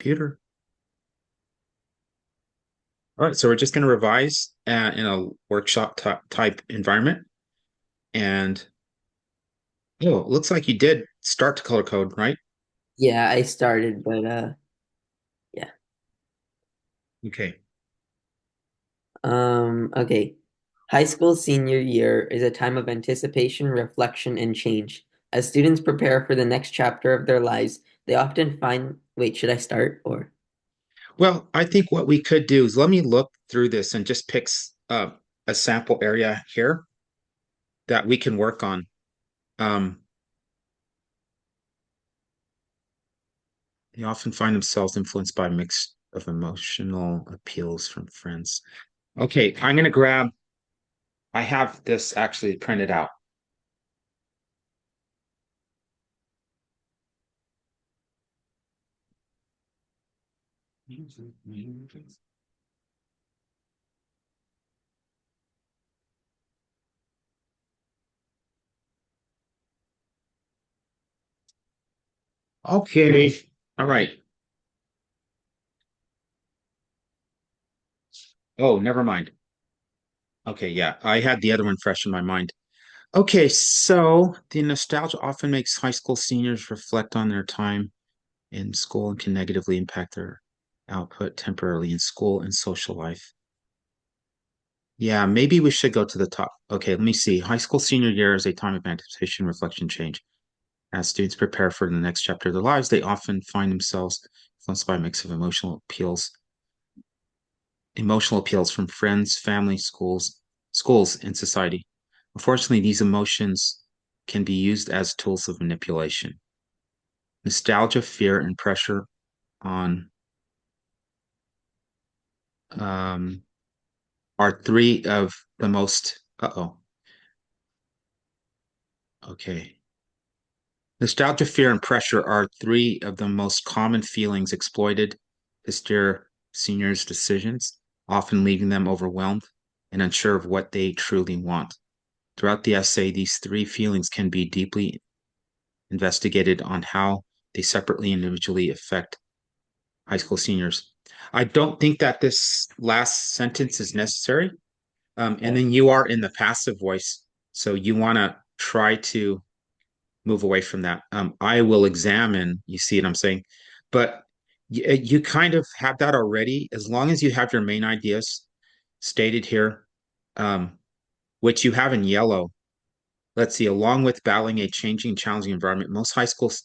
computer. All right, so we're just going to revise in a workshop type environment. And oh, it looks like you did start to color code, right? Yeah, I started, but yeah. Okay. Okay. High school senior year is a time of anticipation, reflection, and change. As students prepare for the next chapter of their lives, they often find, wait, should I start or? Well, I think what we could do is let me look through this and just pick a sample area here that we can work on. Um, they often find themselves influenced by a mix of emotional appeals from friends. Okay, I'm going to grab, I have this actually printed out. Okay. All right. Oh, never mind. Okay, yeah, I had the other one fresh in my mind. Okay, so the nostalgia often makes high school seniors reflect on their time in school and can negatively impact their output temporarily in school and social life. Yeah, maybe we should go to the top. Okay, let me see. High school senior year is a time of anticipation, reflection, change. As students prepare for the next chapter of their lives, they often find themselves influenced by a mix of emotional appeals from friends, family, schools, and society. Unfortunately, these emotions can be used as tools of manipulation. Nostalgia, fear, and pressure on um, are three of the most. Uh-oh. Okay. Nostalgia, fear, and pressure are three of the most common feelings exploited to steer seniors' decisions, often leaving them overwhelmed and unsure of what they truly want. Throughout the essay, these three feelings can be deeply investigated on how they separately and individually affect high school seniors. I don't think that this last sentence is necessary. And Okay. then you are in the passive voice. So you want to try to move away from that. I will examine, you see what I'm saying? But you kind of have that already. As long as you have your main ideas stated here, um, which you have in yellow. Let's see, along with battling a changing, challenging environment, most high schoolers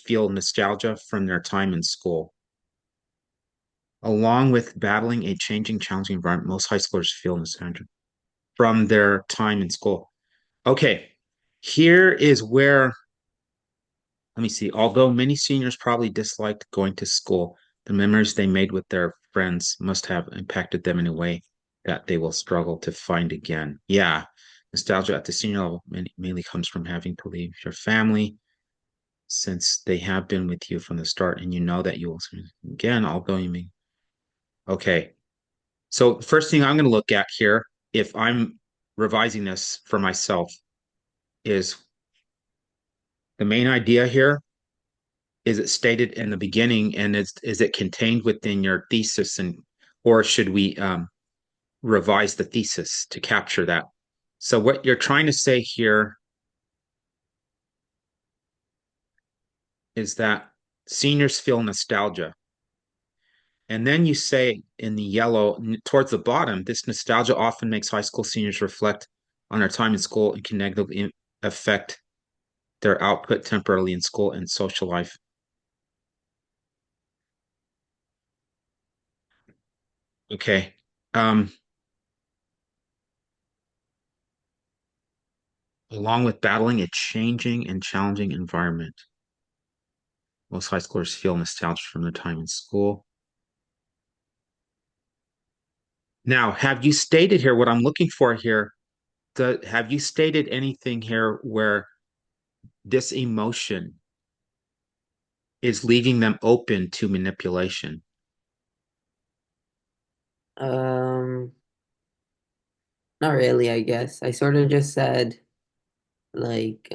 feel nostalgia from their time in school. Along with battling a changing, challenging environment, most high schoolers feel nostalgia from their time in school. Okay, here is where, let me see, although many seniors probably disliked going to school, the memories they made with their friends must have impacted them in a way that they will struggle to find again. Yeah, nostalgia at the senior level mainly comes from having to leave your family since they have been with you from the start and you know that you will again, although you may. Okay. So first thing I'm going to look at here, if I'm revising this for myself, is the main idea here. Is it stated in the beginning and is it contained within your thesis and or should we revise the thesis to capture that? So what you're trying to say here is that seniors feel nostalgia. And then you say in the yellow towards the bottom, this nostalgia often makes high school seniors reflect on their time in school and can negatively affect their output temporarily in school and social life. Okay. Um, Along with battling a changing and challenging environment, most high schoolers feel nostalgia from their time in school. Now, have you stated here what I'm looking for here? Have you stated anything here where this emotion is leaving them open to manipulation? Um, Not really, I guess. I sort of just said like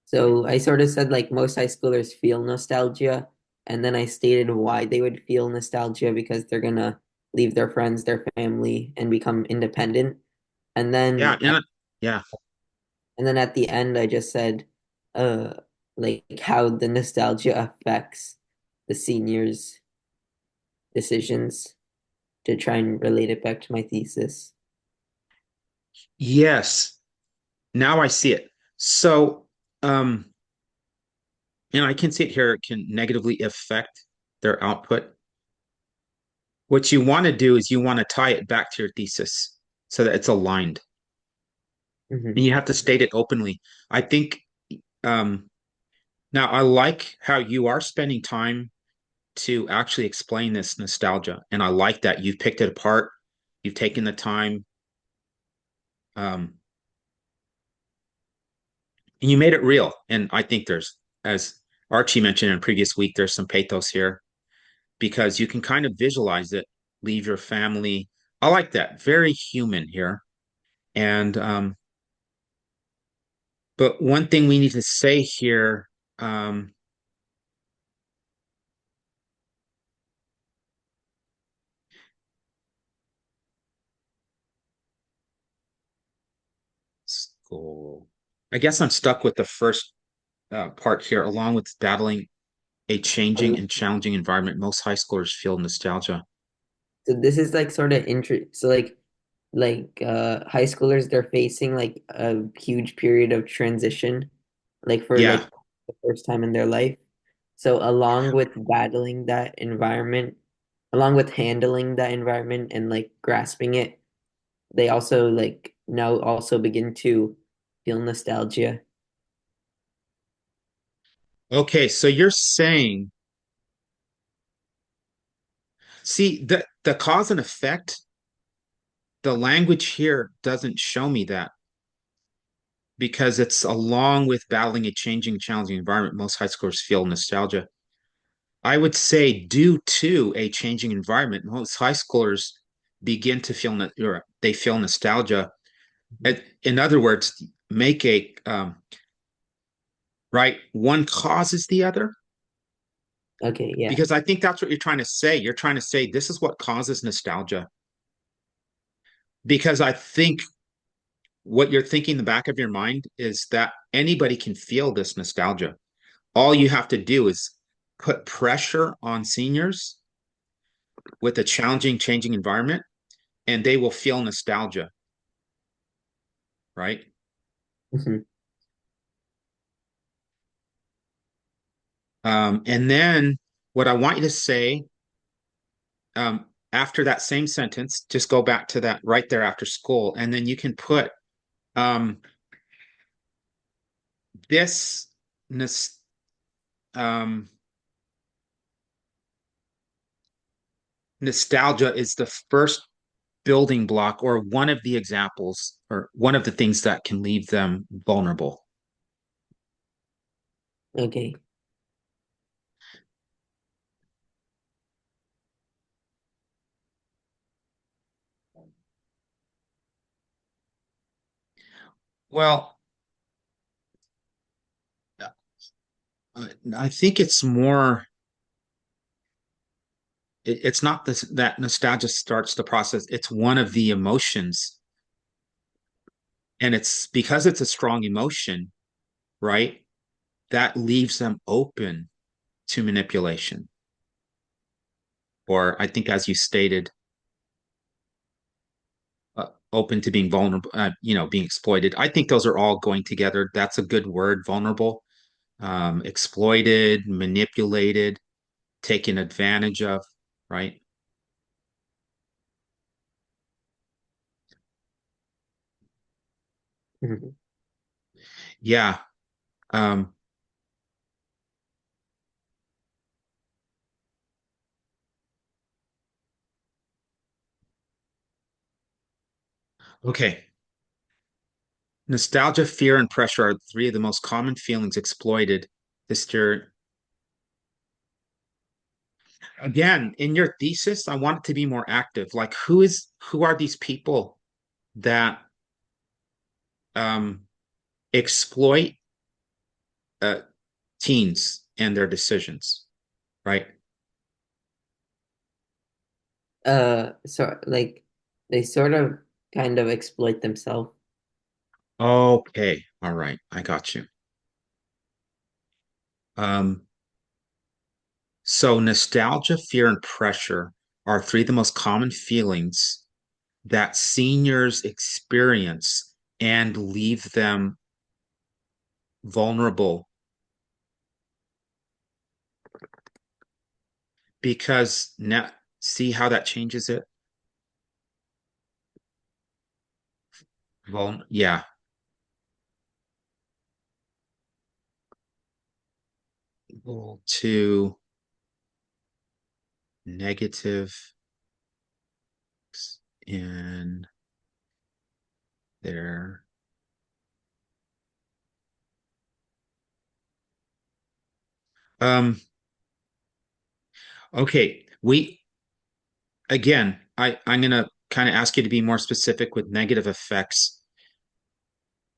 So I sort of said like most high schoolers feel nostalgia, and then I stated why they would feel nostalgia because they're gonna leave their friends, their family, and become independent. And Yeah, then yeah. and then at the end I just said uh like how the nostalgia affects the seniors' decisions to try and relate it back to my thesis. Yes. Now I see it. So, um, and I can see it here, it can negatively affect their output. What you want to do is you want to tie it back to your thesis so that it's aligned. Hmm. And you have to state it openly. I think um, now I like how you are spending time to actually explain this nostalgia. And I like that you've picked it apart, you've taken the time, um, and you made it real. And I think there's, as Archie mentioned in a previous week, there's some pathos here because you can kind of visualize it, leave your family. I like that. Very human here. And but one thing we need to say here, um, school. I guess I'm stuck with the first part here, along with battling a changing and challenging environment. Most high schoolers feel nostalgia. So this is like sort of so high schoolers, they're facing like a huge period of transition, like for Yeah. like the first time in their life. So along with battling that environment, along with handling that environment and like grasping it, they also like now also begin to feel nostalgia. Okay, so you're saying, see, the cause and effect, the language here doesn't show me that because it's along with battling a changing, challenging environment, most high schoolers feel nostalgia. I would say, due to a changing environment, most high schoolers begin to feel or they feel nostalgia. In other words, make a right one causes the other Okay, yeah. because I think that's what you're trying to say. You're trying to say this is what causes nostalgia because I think what you're thinking in the back of your mind is that anybody can feel this nostalgia. All you have to do is put pressure on seniors with a challenging, changing environment, and they will feel nostalgia, right? Mhm. And then what I want you to say after that same sentence, just go back to that right there after school, and then you can put um, this um, nostalgia is the first building block or one of the examples or one of the things that can leave them vulnerable. Okay. Well, I think it's more. It's not this that nostalgia starts the process. It's one of the emotions, and it's because it's a strong emotion, right? That leaves them open to manipulation, or I think, as you stated, open to being vulnerable. Being exploited. I think those are all going together. That's a good word. Vulnerable, exploited, manipulated, taken advantage of, right? Mhm. Yeah. Um, okay. Nostalgia, fear, and pressure are three of the most common feelings exploited. Mr. Again, in your thesis, I want it to be more active. Like, who are these people that um, exploit uh, teens and their decisions, right? So like they sort of kind of exploit themselves. Okay, all right, I got you. Um, so nostalgia, fear, and pressure are three of the most common feelings that seniors experience and leave them vulnerable because now see how that changes it? Yeah, to negative in their um okay, we again, I'm gonna kind of ask you to be more specific with negative effects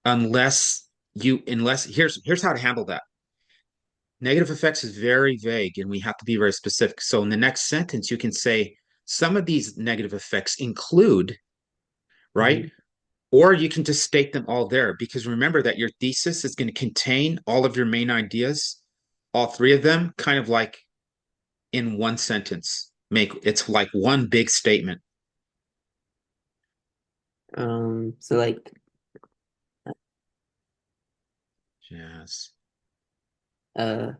unless unless here's how to handle that. Negative effects is very vague and we have to be very specific. So in the next sentence, you can say some of these negative effects include, right? Mhm. Or you can just state them all there because remember that your thesis is going to contain all of your main ideas, all three of them, kind of like in one sentence. Make it's like one big statement. So like Yes. uh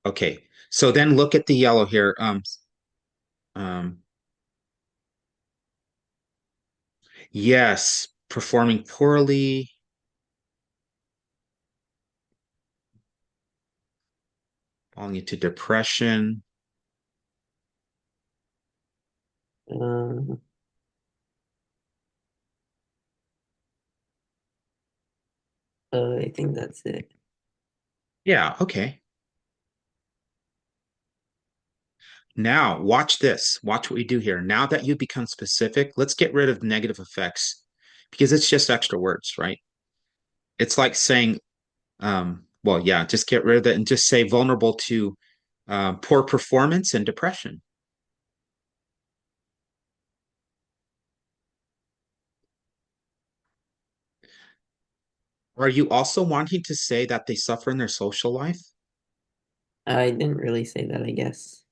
Okay. So then look at the yellow here. Um, yes, performing poorly, falling into depression. uh I think that's it. Yeah, okay. Now, watch this. Watch what we do here. Now that you become specific, let's get rid of negative effects because it's just extra words, right? It's like saying, well, yeah, just get rid of it and just say vulnerable to poor performance and depression. Are you also wanting to say that they suffer in their social life? I didn't really say that, I guess,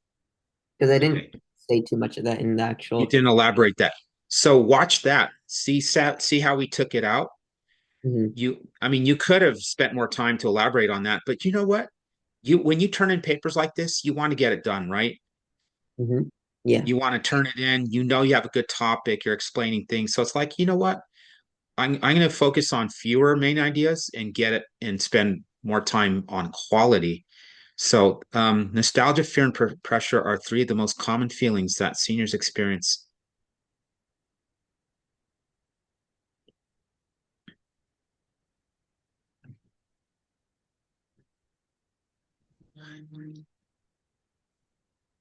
because I didn't Okay. say too much of that in the You actual. didn't elaborate that. So watch that. See how we took it out? Mhm, I mean, you could have spent more time to elaborate on that, but you know what? When you turn in papers like this, you want to get it done, right? mhm. Yeah. You want to turn it in. You know you have a good topic. You're explaining things, so it's like, you know what? I'm going to focus on fewer main ideas and get it and spend more time on quality. So, nostalgia, fear, and pressure are three of the most common feelings that seniors experience.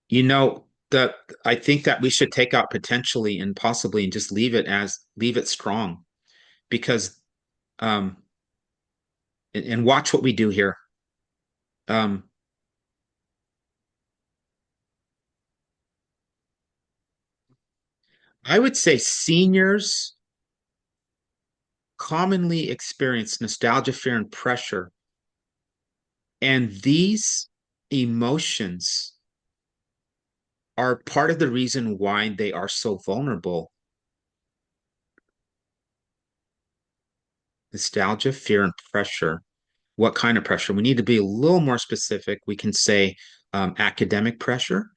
You know, the I think that we should take out potentially and possibly and just leave it strong because um and watch what we do here. Um, I would say seniors commonly experience nostalgia, fear, and pressure, and these emotions are part of the reason why they are so vulnerable. Nostalgia, fear, and pressure. What kind of pressure? We need to be a little more specific. We can say academic pressure.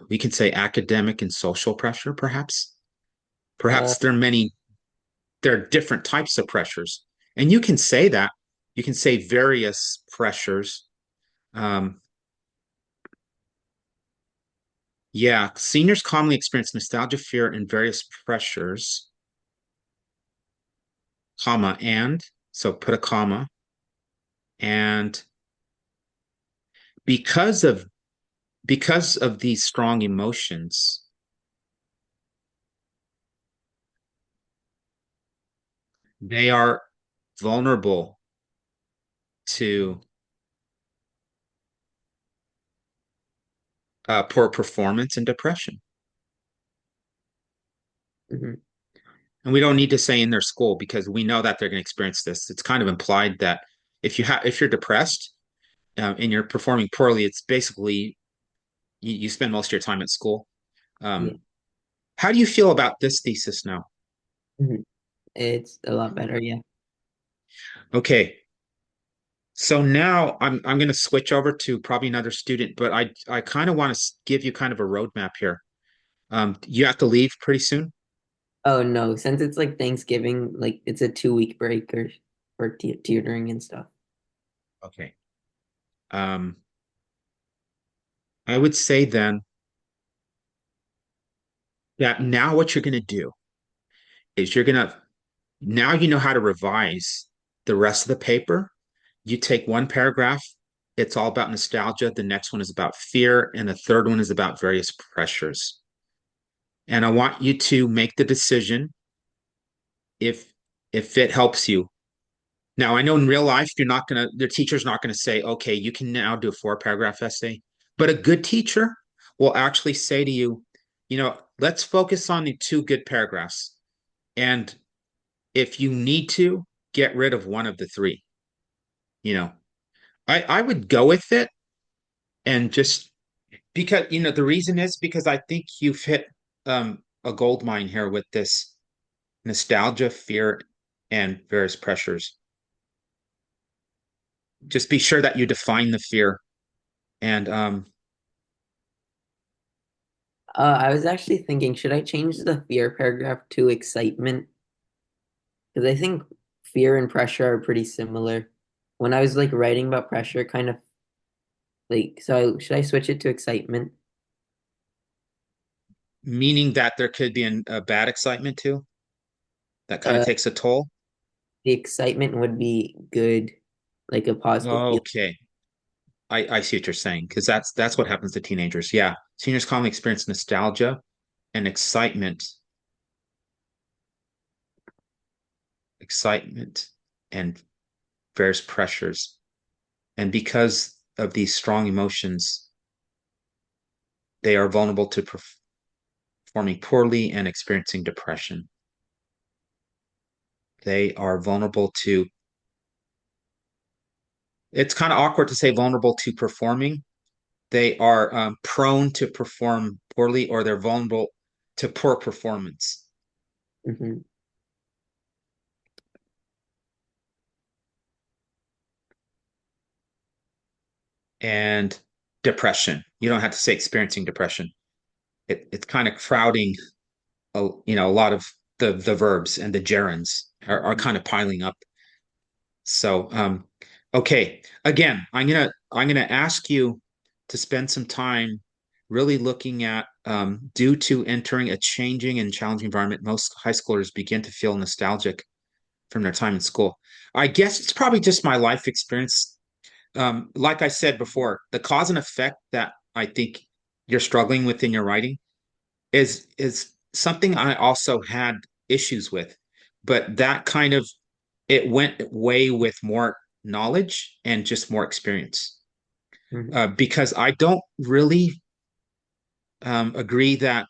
We can say academic and social pressure, perhaps. Uh, Perhaps there are different types of pressures. And you can say that. You can say various pressures. Um, yeah, seniors commonly experience nostalgia, fear, and various pressures, comma, and so put a comma. And because of because of these strong emotions, they are vulnerable to poor performance and depression. Hmm. And we don't need to say in their school because we know that they're going to experience this. It's kind of implied that if you're depressed and you're performing poorly, it's basically you spend most of your time at school. Yeah. Um, how do you feel about this thesis now? Hmm. It's a lot better. Yeah. Okay, so now I'm going to switch over to probably another student, but I kind of want to give you kind of a roadmap here. You have to leave pretty soon. Oh no, since it's like Thanksgiving, like it's a 2 week break or for tutoring and stuff. Okay. Um, I would say then that now what you're going to do is you're going to now you know how to revise the rest of the paper. You take one paragraph, it's all about nostalgia. The next one is about fear, and the third one is about various pressures. And I want you to make the decision if it helps you. Now, I know in real life the teacher's not gonna say, okay, you can now do a 4 paragraph essay. But a good teacher will actually say to you, let's focus on the 2 good paragraphs. And if you need to, get rid of one of the three. You know, I would go with it and just because the reason is because I think you've hit a gold mine here with this nostalgia, fear, and various pressures. Just be sure that you define the fear and I was actually thinking, should I change the fear paragraph to excitement? Because I think fear and pressure are pretty similar. When I was like writing about pressure, kind of like, so should I switch it to excitement? meaning that there could be a bad excitement too that kind of Uh, takes a toll. the excitement would be good, like a positive feel. Okay, I see what you're saying because that's what happens to teenagers. Yeah, seniors commonly experience nostalgia and excitement, and various pressures. And because of these strong emotions, they are vulnerable to performing poorly and experiencing depression. They are vulnerable to, it's kind of awkward to say vulnerable to performing. They are prone to perform poorly or they're vulnerable to poor performance Hmm. and depression. You don't have to say experiencing depression. It's kind of crowding, a lot of the verbs and the gerunds are kind of piling up. So, okay. Again, I'm gonna ask you to spend some time really looking at due to entering a changing and challenging environment, most high schoolers begin to feel nostalgic from their time in school. I guess it's probably just my life experience. Like I said before, the cause and effect that I think you're struggling with in your writing is something I also had issues with, but that kind of it went way with more knowledge and just more experience. Hmm. Because I don't really agree that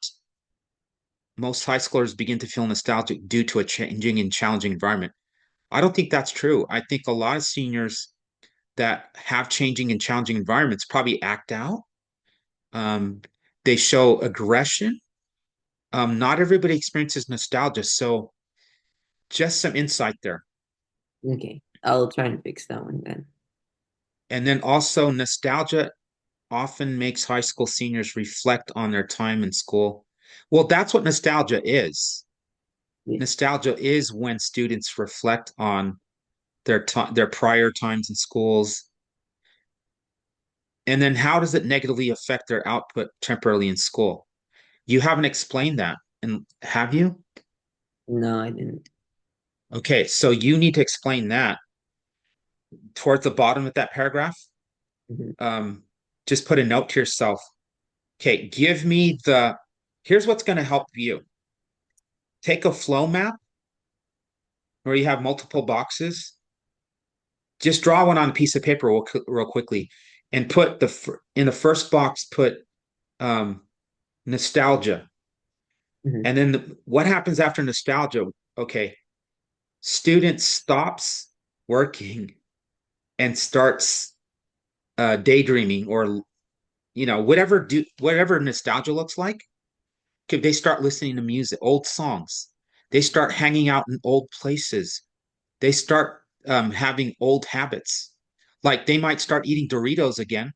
most high schoolers begin to feel nostalgic due to a changing and challenging environment. I don't think that's true. I think a lot of seniors that have changing and challenging environments probably act out. Um, they show aggression. Not everybody experiences nostalgia. So just some insight there. Okay, I'll try and fix that one then. And then also, nostalgia often makes high school seniors reflect on their time in school. Well, that's what nostalgia is. Yeah. Nostalgia is when students reflect on their prior times in schools. And then how does it negatively affect their output temporarily in school? You haven't explained that. And have you? No, I didn't. Okay, so you need to explain that towards the bottom of that paragraph. Hmm. Um, just put a note to yourself. Okay, here's what's going to help you. Take a flow map where you have multiple boxes just draw one on a piece of paper real quickly, and put in the first box put um, nostalgia, Mhm. and then what happens after nostalgia? Okay, student stops working and starts daydreaming, or whatever nostalgia looks like. They start listening to music, old songs. They start hanging out in old places. They start having old habits. Like they might start eating Doritos again,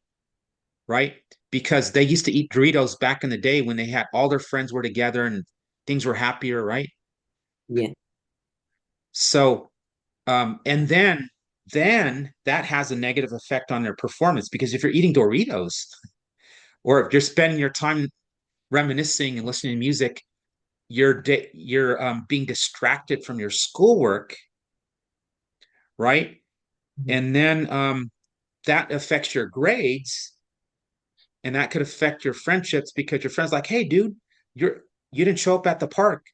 right? Because they used to eat Doritos back in the day when they had all their friends were together and things were happier, right? Yeah. So, and then that has a negative effect on their performance, because if you're eating Doritos or if you're spending your time reminiscing and listening to music, you're being distracted from your schoolwork, right? Mhm. And then that affects your grades, and that could affect your friendships, because your friends like, hey, dude, you're you didn't show up at the park,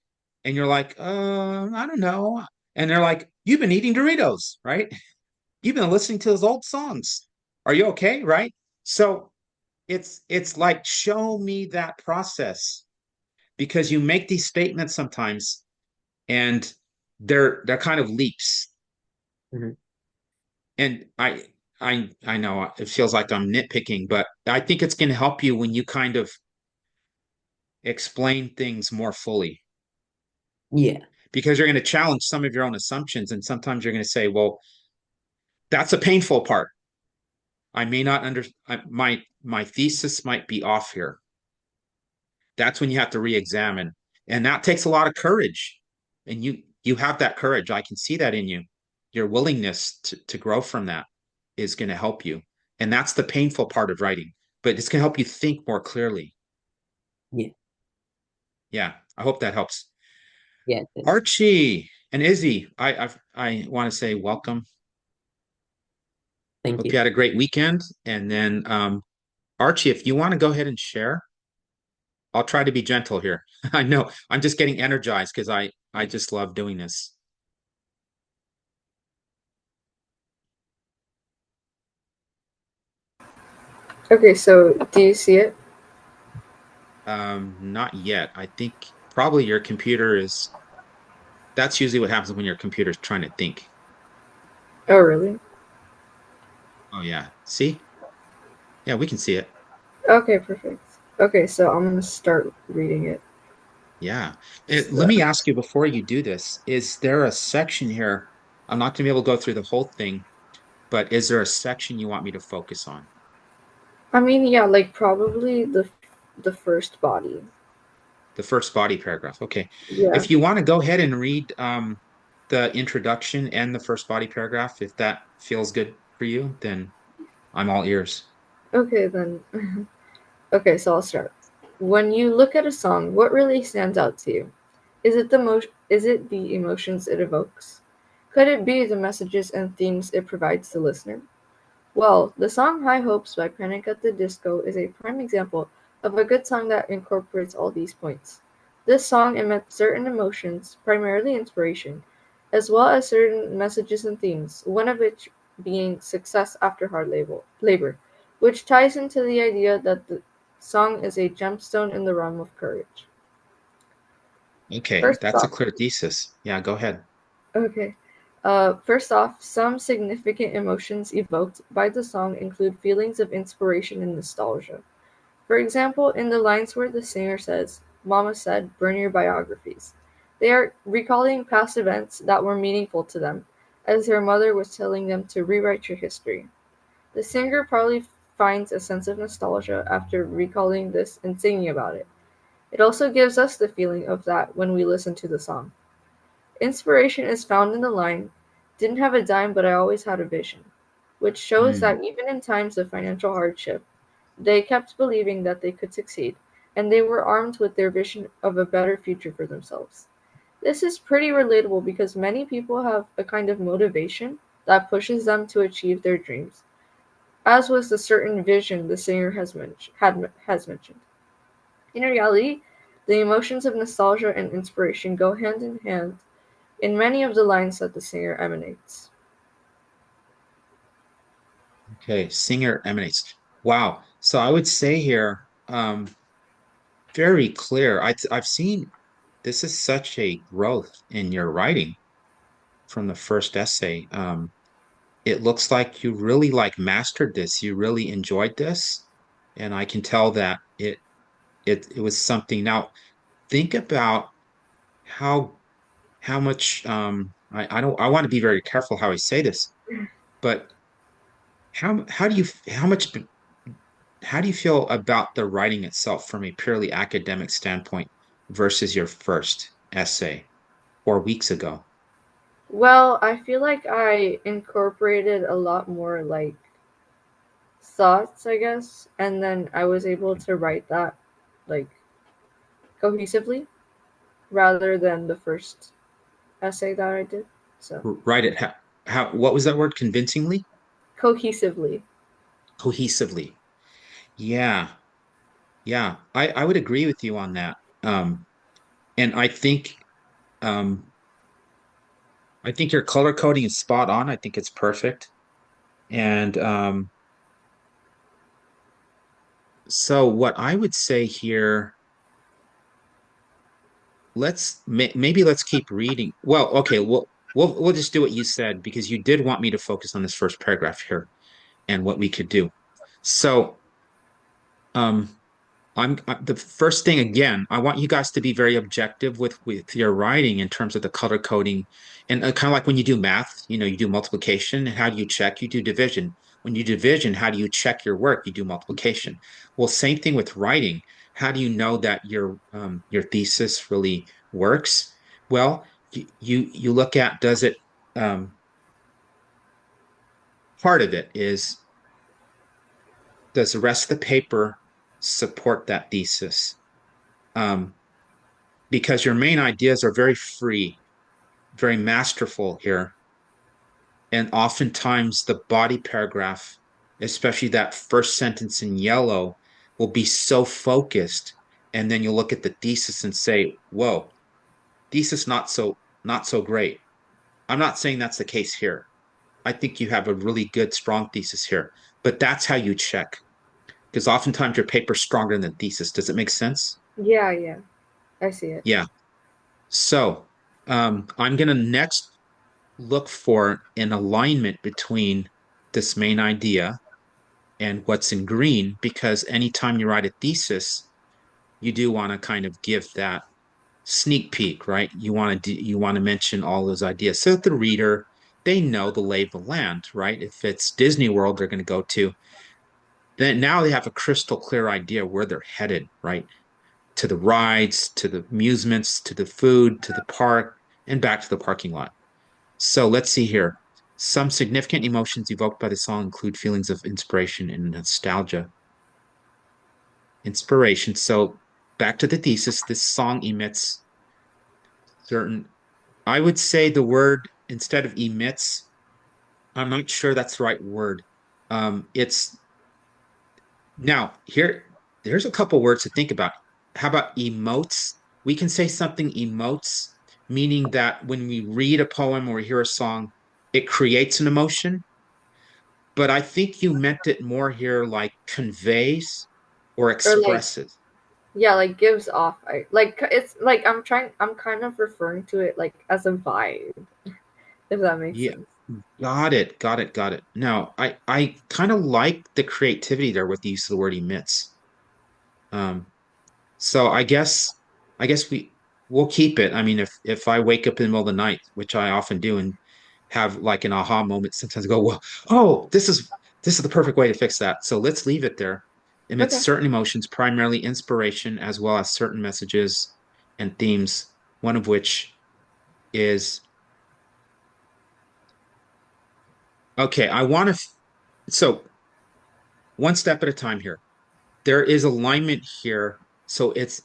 and you're like, I don't know, and they're like, you've been eating Doritos, right? You've been listening to those old songs. Are you okay, right? So it's like, show me that process, because you make these statements sometimes, and they're kind of leaps. Mhm. And I know it feels like I'm nitpicking, but I think it's going to help you when you kind of explain things more fully, Yeah. because you're going to challenge some of your own assumptions, and sometimes you're going to say, well, that's a painful part. I may not under my thesis might be off here. That's when you have to re-examine, and that takes a lot of courage, and you have that courage. I can see that in you. Your willingness to grow from that is going to help you, and that's the painful part of writing, but it's going to help you think more clearly. Yeah. Yeah, I hope that helps. Yeah, it is. Archie and Izzy, I want to say welcome. Thank Hope you. you had a great weekend. And then Archie, if you want to go ahead and share, I'll try to be gentle here. I know I'm just getting energized because I just love doing this. Okay, so do you see it? Not yet. I think probably your computer is. That's usually what happens when your computer's trying to think. Oh, really? Oh yeah. See? Yeah, we can see it. Okay, perfect. Okay, so I'm gonna start reading it. Yeah. Let So, me ask you before you do this, is there a section here? I'm not going to be able to go through the whole thing, but is there a section you want me to focus on? I mean, yeah, like probably the first body. The first body paragraph. Okay. Yeah. If you want to go ahead and read the introduction and the first body paragraph, if that feels good for you, then I'm all ears. Okay, then. Okay, so I'll start. When you look at a song, what really stands out to you? Is it the emotions it evokes? Could it be the messages and themes it provides the listener? Well, the song High Hopes by Panic at the Disco is a prime example of a good song that incorporates all these points. This song emits certain emotions, primarily inspiration, as well as certain messages and themes, one of which being success after hard labor, which ties into the idea that the song is a gemstone in the realm of courage. Okay, First that's a off, clear thesis. Yeah, go ahead. okay. First off, some significant emotions evoked by the song include feelings of inspiration and nostalgia. For example, in the lines where the singer says, Mama said, burn your biographies, they are recalling past events that were meaningful to them, as their mother was telling them to rewrite your history. The singer probably finds a sense of nostalgia after recalling this and singing about it. It also gives us the feeling of that when we listen to the song. Inspiration is found in the line, didn't have a dime, but I always had a vision, which shows Hmm. that even in times of financial hardship, they kept believing that they could succeed, and they were armed with their vision of a better future for themselves. This is pretty relatable because many people have a kind of motivation that pushes them to achieve their dreams, as was the certain vision the singer has mentioned. In reality, the emotions of nostalgia and inspiration go hand in hand in many of the lines that the singer emanates. Okay, singer emanates. Wow. So I would say here, very clear. I've seen this is such a growth in your writing from the first essay. It looks like you really like mastered this. You really enjoyed this, and I can tell that it was something. Now think about how how much I don't I want to be very careful how I say this, but how do you how much how do you feel about the writing itself from a purely academic standpoint versus your first essay 4 weeks ago? Well, I feel like I incorporated a lot more like thoughts, I guess, and then I was able to write that like cohesively rather than the first essay that I did. So, Write it how what was that word? Convincingly? cohesively. Cohesively. Yeah. Yeah. I would agree with you on that. And um I think your color coding is spot on. I think it's perfect. And so what I would say here, maybe let's keep reading. Well, okay, we'll just do what you said because you did want me to focus on this first paragraph here and what we could do. So, um, the first thing again, I want you guys to be very objective with your writing in terms of the color coding and kind of like when you do math, you do multiplication, and how do you check? You do division. When you division, how do you check your work? You do multiplication. Well, same thing with writing. How do you know that your thesis really works? Well, you look at does it part of it is does the rest of the paper support that thesis? Um, because your main ideas are very free, very masterful here. And oftentimes the body paragraph, especially that first sentence in yellow, will be so focused. And then you'll look at the thesis and say, whoa, thesis not so great. I'm not saying that's the case here. I think you have a really good, strong thesis here. But that's how you check. Because oftentimes your paper's stronger than the thesis. Does it make sense? Yeah, yeah, I see it. Yeah. So I'm going to next look for an alignment between this main idea and what's in green, because anytime you write a thesis, you do want to kind of give that sneak peek, right? You want to mention all those ideas so that the reader they know the lay of the land, right? If it's Disney World they're going to go to, then now they have a crystal clear idea where they're headed, right? To the rides, to the amusements, to the food, to the park, and back to the parking lot. So let's see here. Some significant emotions evoked by the song include feelings of inspiration and nostalgia. Inspiration. So back to the thesis, this song emits certain, I would say the word instead of emits, I'm not sure that's the right word. It's now there's a couple words to think about. How about emotes? We can say something emotes, meaning that when we read a poem or hear a song, it creates an emotion. But I think you meant it more here like conveys or Or like, expresses. yeah, like gives off. Like it's like I'm kind of referring to it like as a vibe, if that makes Yeah, sense. got it, got it, got it. Now, I kind of like the creativity there with the use of the word emits. Um, so I guess we'll keep it. I mean, if I wake up in the middle of the night, which I often do, and have like an aha moment, sometimes I go, well, oh, this is the perfect way to fix that. So let's leave it there. Emits Okay. certain emotions, primarily inspiration, as well as certain messages and themes, one of which is okay, I want to so one step at a time here. There is alignment here, so it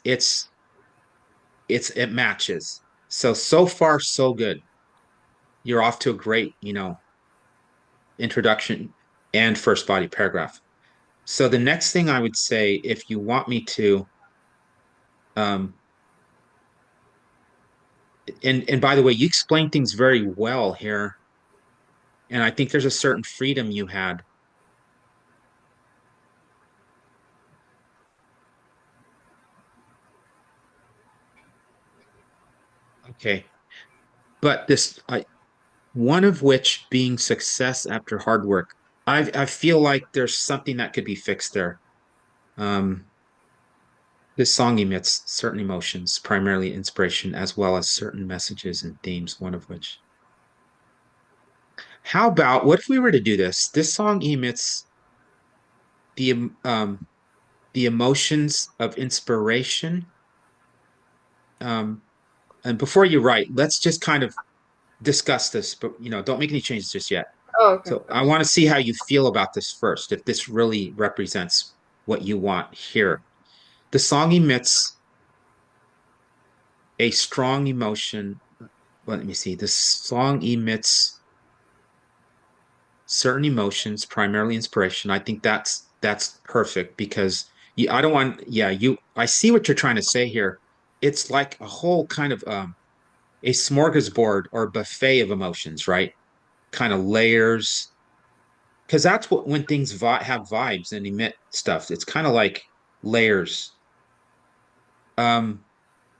matches. So far so good. You're off to a great, introduction and first body paragraph. So the next thing I would say, if you want me to, um, and by the way, you explained things very well here, and I think there's a certain freedom you had. Okay. But one of which being success after hard work. I feel like there's something that could be fixed there. Um, this song emits certain emotions, primarily inspiration, as well as certain messages and themes, one of which. How about what if we were to do this? This song emits the um the emotions of inspiration. Um, and before you write, let's just kind of discuss this, but don't make any changes just yet. Oh, okay, So I okay. want to see how you feel about this first, if this really represents what you want here. The song emits a strong emotion. Well, let me see. The song emits certain emotions, primarily inspiration. I think that's perfect because I don't want, yeah, I see what you're trying to say here. It's like a whole kind of a smorgasbord or buffet of emotions, right? Kind of layers. Because that's what when things have vibes and emit stuff. It's kind of like layers, um,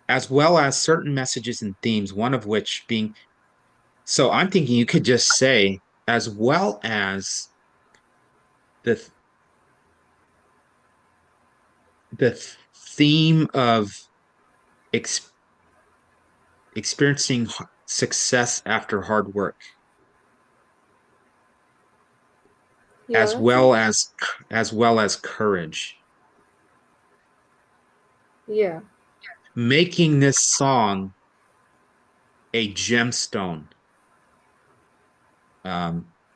as well as certain messages and themes. One of which being, so I'm thinking you could just say, as well as the the theme of ex experiencing success after hard work, Yeah, as that's well as courage. yeah, Making this song a gemstone,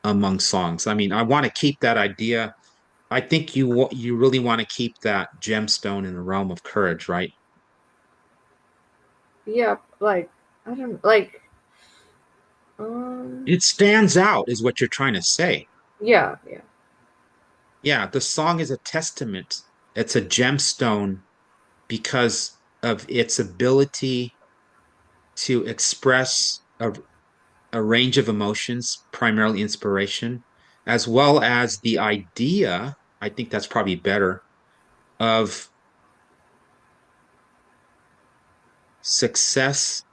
among songs. I mean, I want to keep that idea. I think you really want to keep that gemstone in the realm of courage, right? yeah. Like I don't like. Um. It stands out, is what you're trying to say. Yeah, yeah, Yeah, the song is a testament. It's a gemstone because of its ability to express a range of emotions, primarily inspiration, as well as the idea, I think that's probably better, of success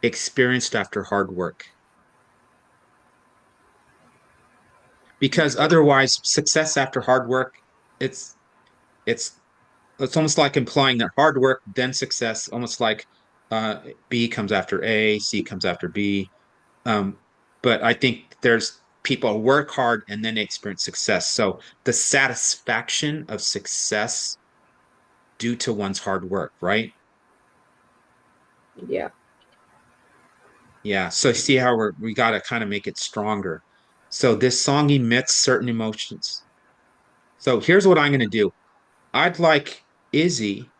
experienced after hard work. Because yeah, otherwise, success after hard work, it's it's it's almost like implying that hard work, then success, almost like uh, B comes after A, C comes after B. Um, but I think there's people work hard and then they experience success. So the satisfaction of success due to one's hard work, right? yeah. Yeah. So see how we got to kind of make it stronger. So this song emits certain emotions. So here's what I'm going to do. I'd like Izzy,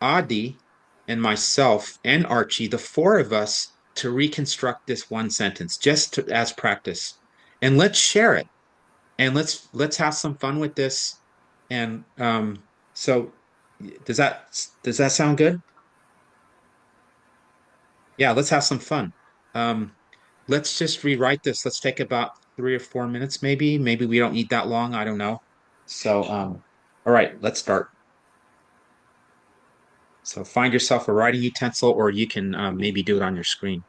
Adi, and myself and Archie, the four of us, to reconstruct this one sentence as practice. And let's share it. And let's have some fun with this. And so does that sound good? Yeah, let's have some fun. Um, let's just rewrite this. Let's take about 3 or 4 minutes, maybe. Maybe we don't need that long. I don't know. So, all right, let's start. So find yourself a writing utensil, or you can maybe do it on your screen.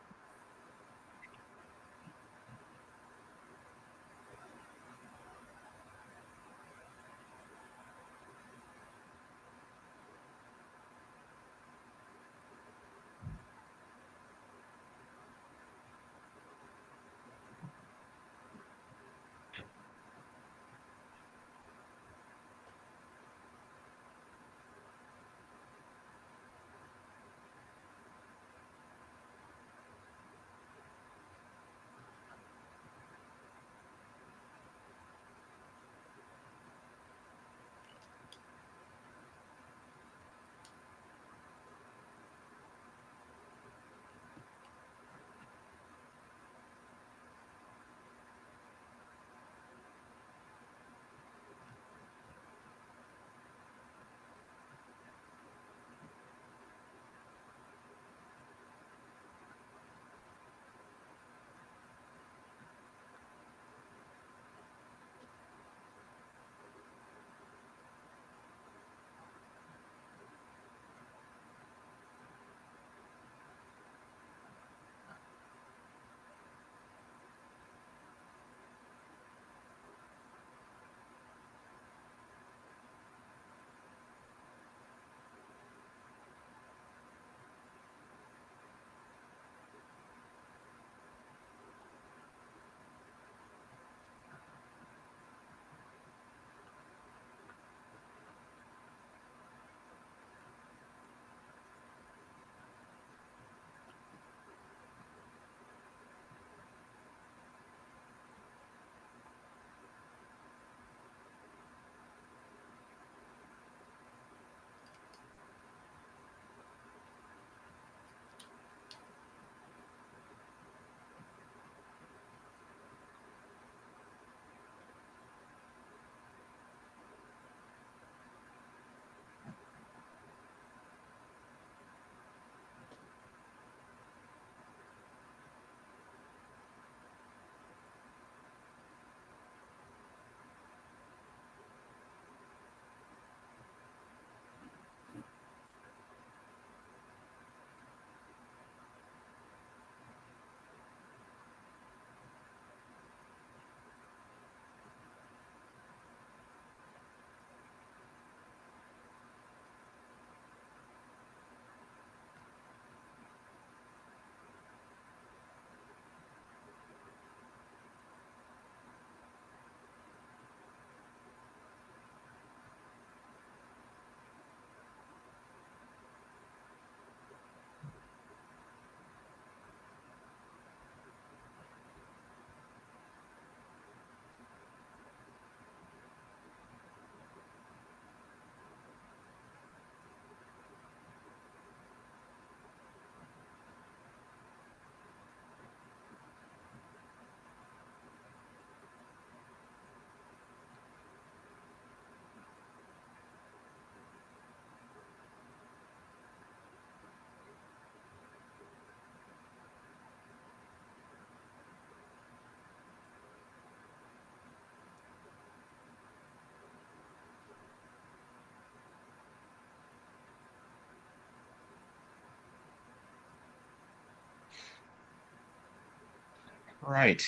All right.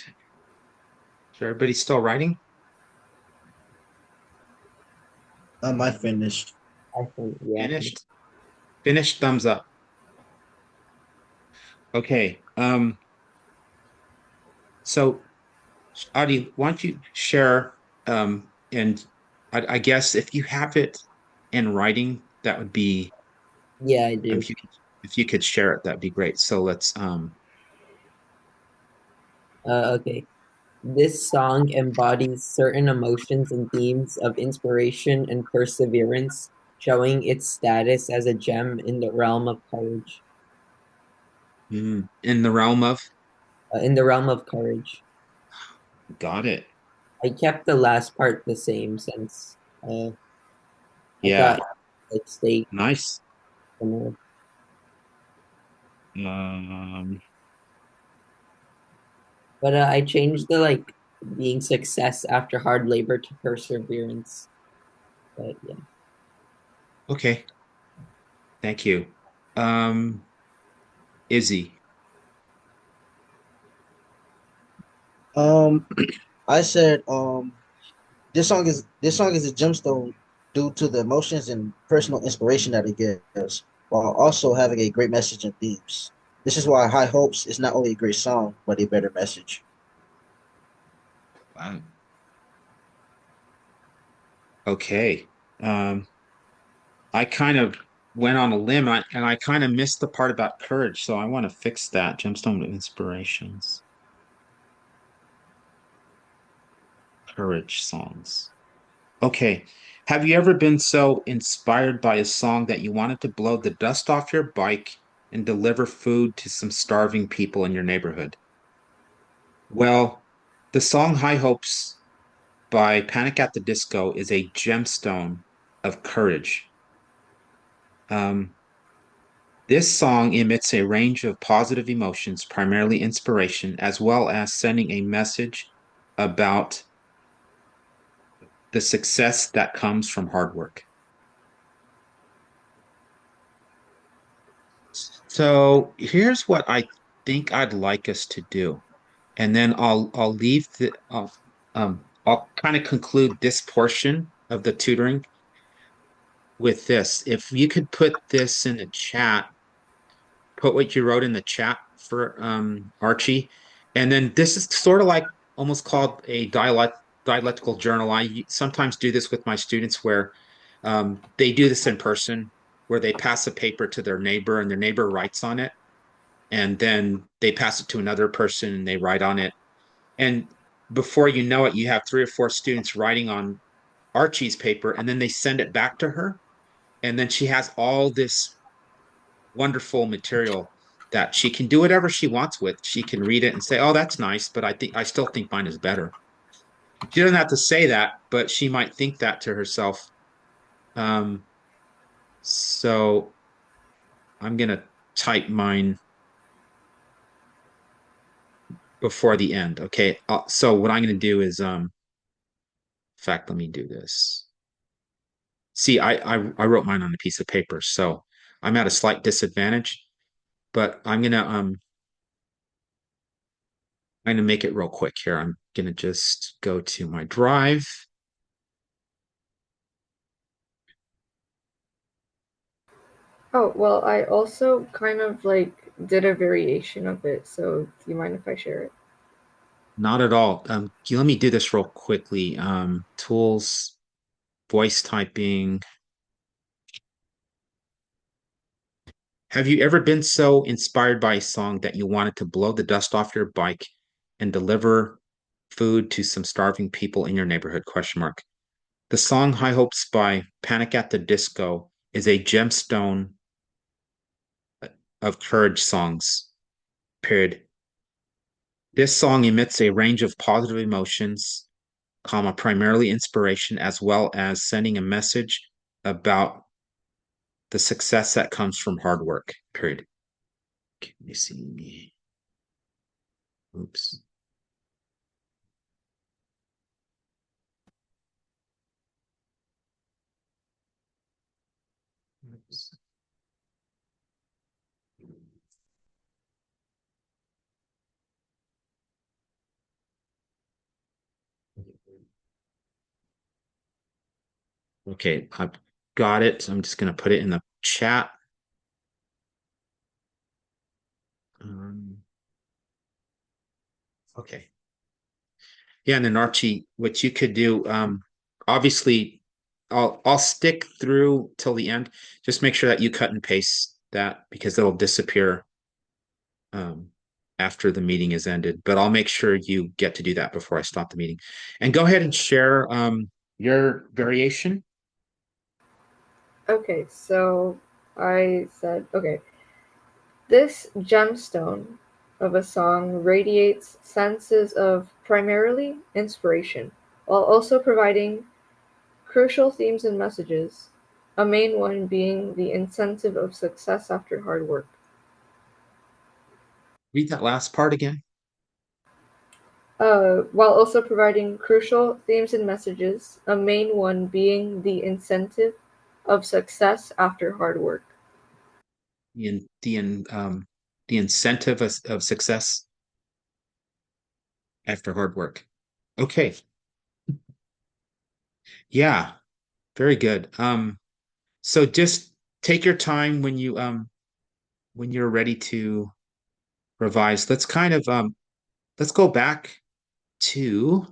So everybody's still writing? I finished. I think, yeah. Finished? Finished, thumbs up. Okay. So Adi, why don't you share and I guess if you have it in writing, that would be Yeah, I do. if you could share it, that'd be great. So let's Okay. This song embodies certain emotions and themes of inspiration and perseverance, showing its status as a gem in the realm of courage. in the realm of In the realm of courage. got it. I kept the last part the same since I Yeah. thought like stay Nice. similar. Um But I changed the like being success after hard labor to perseverance. But yeah. okay. Thank you. Izzy. Um, I said this song is a gemstone due to the emotions and personal inspiration that it gives, while also having a great message and themes. This is why High Hopes is not only a great song, but a better message. Wow. Okay. Um I kind of went on a limb and I kind of missed the part about courage, so I want to fix that. Gemstone of inspirations. Courage songs. Okay. Have you ever been so inspired by a song that you wanted to blow the dust off your bike and deliver food to some starving people in your neighborhood? Well, the song High Hopes by Panic at the Disco is a gemstone of courage. Um, this song emits a range of positive emotions, primarily inspiration, as well as sending a message about the success that comes from hard work. So here's what I think I'd like us to do, and then I'll leave the I'll kind of conclude this portion of the tutoring with this. If you could put this in the chat, put what you wrote in the chat for Archie, and then this is sort of like almost called a dialectical journal. I sometimes do this with my students where they do this in person, where they pass a paper to their neighbor and their neighbor writes on it and then they pass it to another person and they write on it. And before you know it, you have three or four students writing on Archie's paper, and then they send it back to her. And then she has all this wonderful material that she can do whatever she wants with. She can read it and say, "Oh, that's nice, but I still think mine is better." She doesn't have to say that, but she might think that to herself. Um, so I'm gonna type mine before the end. Okay. So what I'm gonna do is in fact, let me do this. See, I wrote mine on a piece of paper, so I'm at a slight disadvantage, but I'm gonna make it real quick here. I'm gonna just go to my drive. Oh, well, I also kind of like did a variation of it, so do you mind if I share it? Not at all. Let me do this real quickly. Tools, voice typing. Have you ever been so inspired by a song that you wanted to blow the dust off your bike and deliver food to some starving people in your neighborhood? Question mark. The song High Hopes by Panic at the Disco is a gemstone of courage songs, period. This song emits a range of positive emotions, comma, primarily inspiration, as well as sending a message about the success that comes from hard work, period. Can you see me? Oops. Oops. Okay, I've got it. I'm just going to put it in the chat. Um, okay. Yeah, and then Archie, what you could do, obviously, I'll stick through till the end. Just make sure that you cut and paste that because it'll disappear um, after the meeting is ended. But I'll make sure you get to do that before I stop the meeting. And go ahead and share your variation. Okay, so I said, okay, this gemstone of a song radiates senses of primarily inspiration, while also providing crucial themes and messages, a main one being the incentive of success after hard work. Read that last part again. While also providing crucial themes and messages, a main one being the incentive of success after hard work. The incentive of success after hard work. Okay. Yeah, very good. So just take your time when you're ready to revise. Let's go back to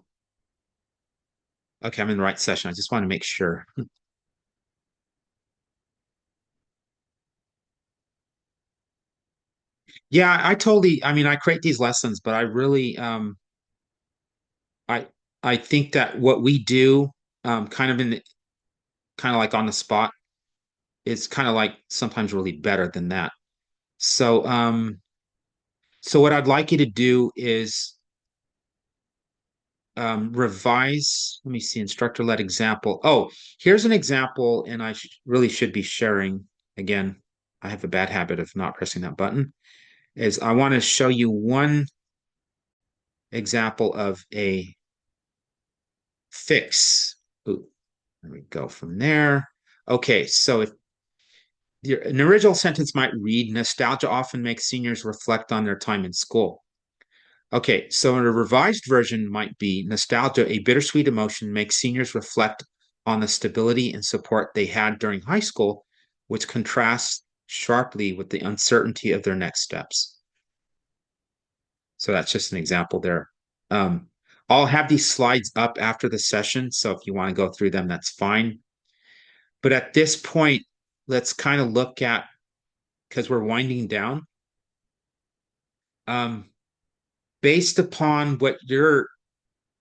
okay, I'm in the right session. I just want to make sure. Yeah, I mean, I create these lessons, but I really I I think that what we do kind of kind of like on the spot is kind of like sometimes really better than that. So so what I'd like you to do is revise. Let me see, instructor-led example. Oh, here's an example, and I really should be sharing. Again, I have a bad habit of not pressing that button. Is I want to show you one example of a fix. Ooh, there we go from there. Okay, so if an original sentence might read, nostalgia often makes seniors reflect on their time in school. Okay, so in a revised version might be nostalgia, a bittersweet emotion, makes seniors reflect on the stability and support they had during high school, which contrasts sharply with the uncertainty of their next steps. So that's just an example there. Um, I'll have these slides up after the session, so if you want to go through them, that's fine. But at this point, let's kind of look at, because we're winding down, um, based upon what you're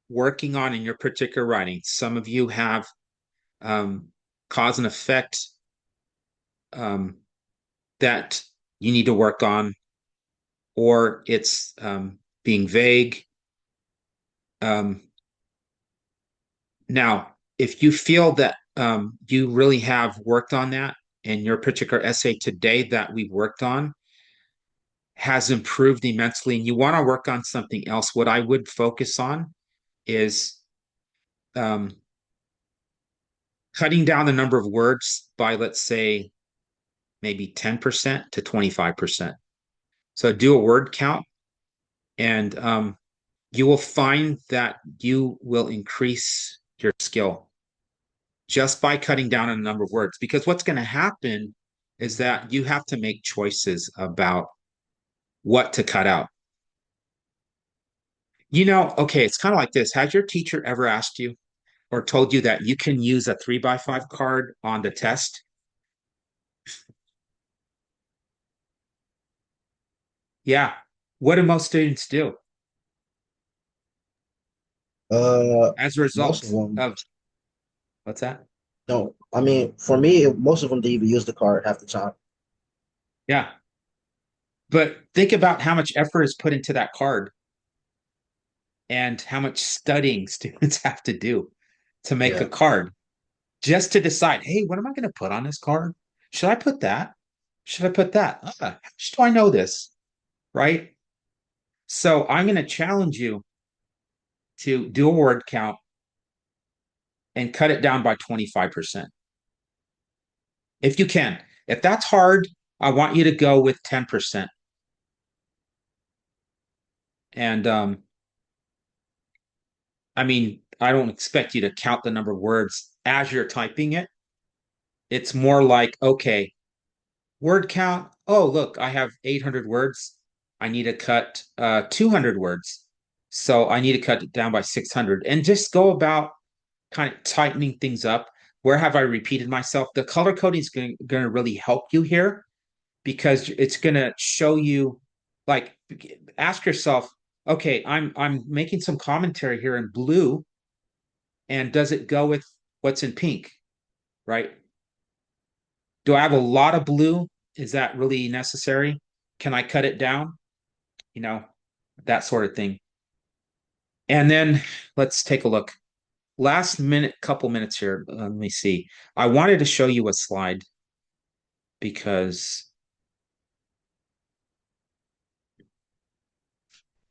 working on in your particular writing. Some of you have um, cause and effect um, that you need to work on, or it's being vague. Um, Now, if you feel that you really have worked on that and your particular essay today that we've worked on has improved immensely and you want to work on something else, what I would focus on is um, cutting down the number of words by, let's say, maybe 10% to 25%. So do a word count, and you will find that you will increase your skill just by cutting down on the number of words. Because what's going to happen is that you have to make choices about what to cut out. Okay, it's kind of like this. Has your teacher ever asked you or told you that you can use a 3x5 card on the test? Yeah. What do most students do Uh, as a most of result them of what's that? don't. I mean, for me, most of them didn't even use the card half the time. Yeah. But think about how much effort is put into that card and how much studying students have to do to make a Yeah. card just to decide, hey, what am I going to put on this card? Should I put that? Should I put that? How much do I know this? Right? So I'm going to challenge you to do a word count and cut it down by 25%. If you can. If that's hard, I want you to go with 10%. And I mean, I don't expect you to count the number of words as you're typing it. It's more like, okay, word count. Oh, look, I have 800 words. I need to cut 200 words. So I need to cut it down by 600 and just go about kind of tightening things up. Where have I repeated myself? The color coding is going to really help you here because it's going to show you, like, ask yourself, okay, I'm making some commentary here in blue, and does it go with what's in pink, right? Do I have a lot of blue? Is that really necessary? Can I cut it down? You know, that sort of thing. And then let's take a look. Last minute, couple minutes here. Let me see. I wanted to show you a slide because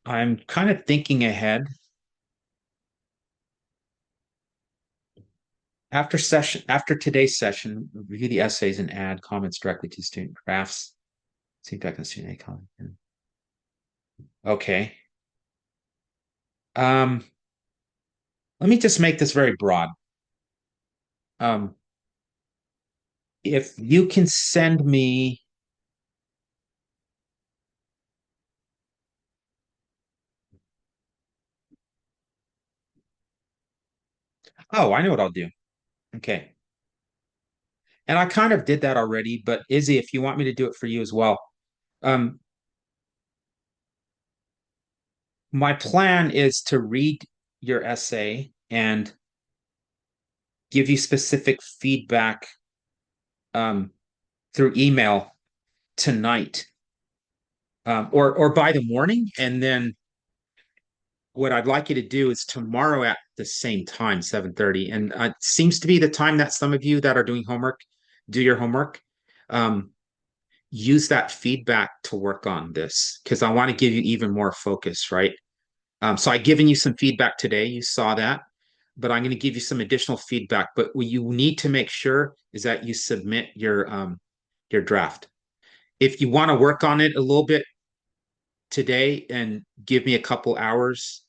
I'm kind of thinking ahead. After today's session, review the essays and add comments directly to student drafts. See if I can see any comment. Okay. Um, Let me just make this very broad. Um, if you can send me, oh, I know what I'll do. Okay. And I kind of did that already, but Izzy, if you want me to do it for you as well, um, my plan is to read your essay and give you specific feedback um, through email tonight, or by the morning, and then what I'd like you to do is tomorrow at the same time, 7:30, and it seems to be the time that some of you that are doing homework do your homework. Um, Use that feedback to work on this because I want to give you even more focus, right? So I've given you some feedback today. You saw that, but I'm going to give you some additional feedback. But what you need to make sure is that you submit your draft. If you want to work on it a little bit today and give me a couple hours,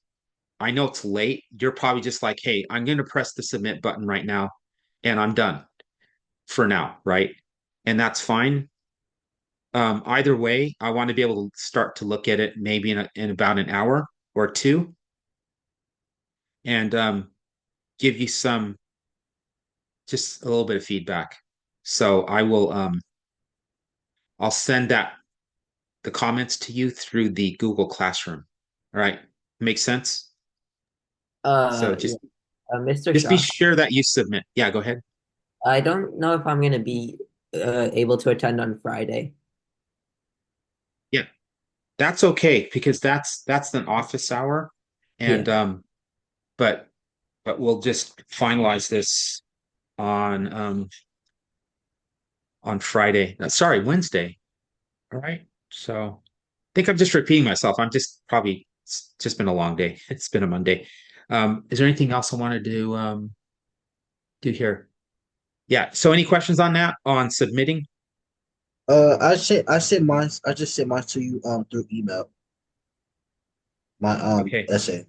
I know it's late. You're probably just like, hey, I'm going to press the submit button right now and I'm done for now, right? And that's fine. Either way, I want to be able to start to look at it maybe in about an hour or two and give you some just a little bit of feedback. So I'll send the comments to you through the Google Classroom. All right. Make sense? So Yeah. just Mr. just be Shaw, sure that you submit. Yeah, go ahead. I don't know if I'm gonna be able to attend on Friday. Yeah, that's okay because that's an office hour. And Yeah. but we'll just finalize this on Friday. Sorry, Wednesday. All right. So I think I'm just repeating myself. I'm just probably it's just been a long day. It's been a Monday. Is there anything else I wanted to do here? Yeah. So any questions on that on submitting? I sent mine. I just sent mine to you through email. My Okay. essay.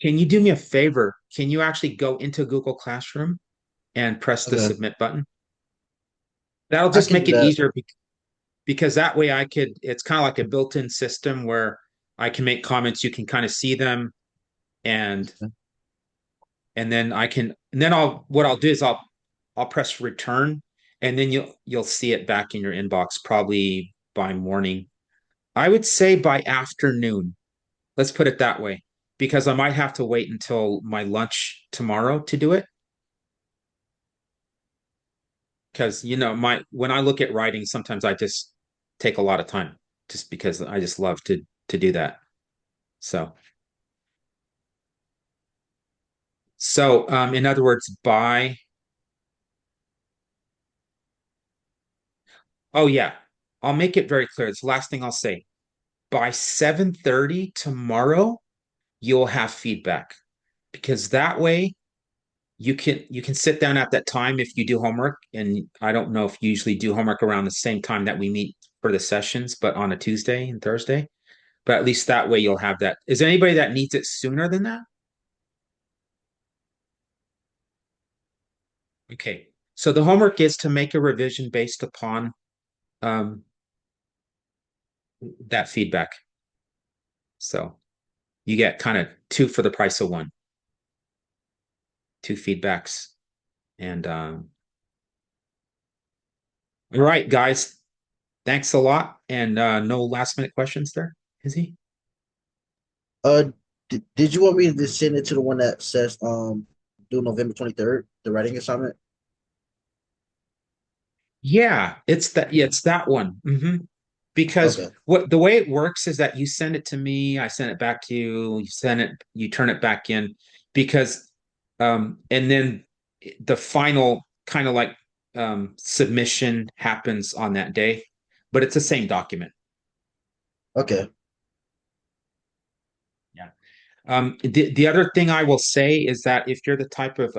Can you do me a favor? Can you actually go into Google Classroom and press the Okay, submit button? That'll I just can do make it that. easier because that way I could, it's kind of like a built-in system where I can make comments, you can kind of see them and then what I'll do is I'll press return and then you'll see it back in your inbox probably by morning. I would say by afternoon. Let's put it that way because I might have to wait until my lunch tomorrow to do it because my when I look at writing sometimes I just take a lot of time just because I just love to do that. So in other words, oh yeah, I'll make it very clear. It's the last thing I'll say. By 7:30 tomorrow, you'll have feedback because that way you can sit down at that time if you do homework. And I don't know if you usually do homework around the same time that we meet for the sessions, but on a Tuesday and Thursday. But at least that way you'll have that. Is there anybody that needs it sooner than that? Okay. So the homework is to make a revision based upon um, that feedback. So you get kind of two for the price of one, two feedbacks. And all right, guys, thanks a lot. And no last minute questions there, is he? Uh, did you want me to send it to the one that says due November 23rd, the writing assignment? Yeah, it's that one. Because Okay. what the way it works is that you send it to me, I send it back to you, you turn it back in because and then the final kind of like submission happens on that day, but it's the same document. Okay. Yeah. The other thing I will say is that if you're the type of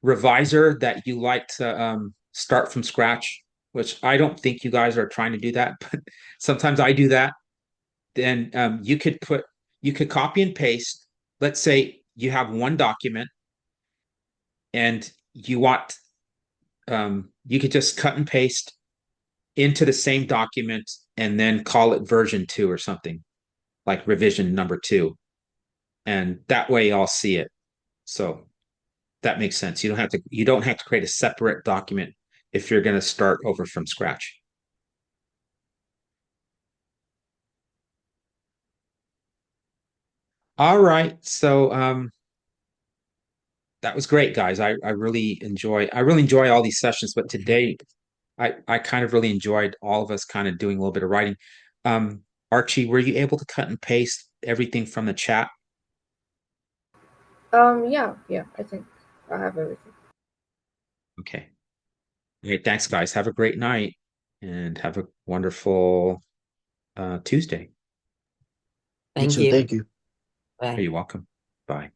reviser that you like to start from scratch, which I don't think you guys are trying to do that, but sometimes I do that, then you could copy and paste. Let's say you have one document and you want you could just cut and paste into the same document and then call it version two or something like revision number two. And that way I'll see it. So that makes sense. You don't have to create a separate document if you're going to start over from scratch. All right. So that was great, guys. I really enjoy all these sessions, but today I kind of really enjoyed all of us kind of doing a little bit of writing. Um, Archie, were you able to cut and paste everything from the chat? Yeah, I think I have everything. Okay. Okay, thanks, guys. Have a great night and have a wonderful Tuesday. You Thank too. you. Thank you. Are Bye. you welcome? Bye.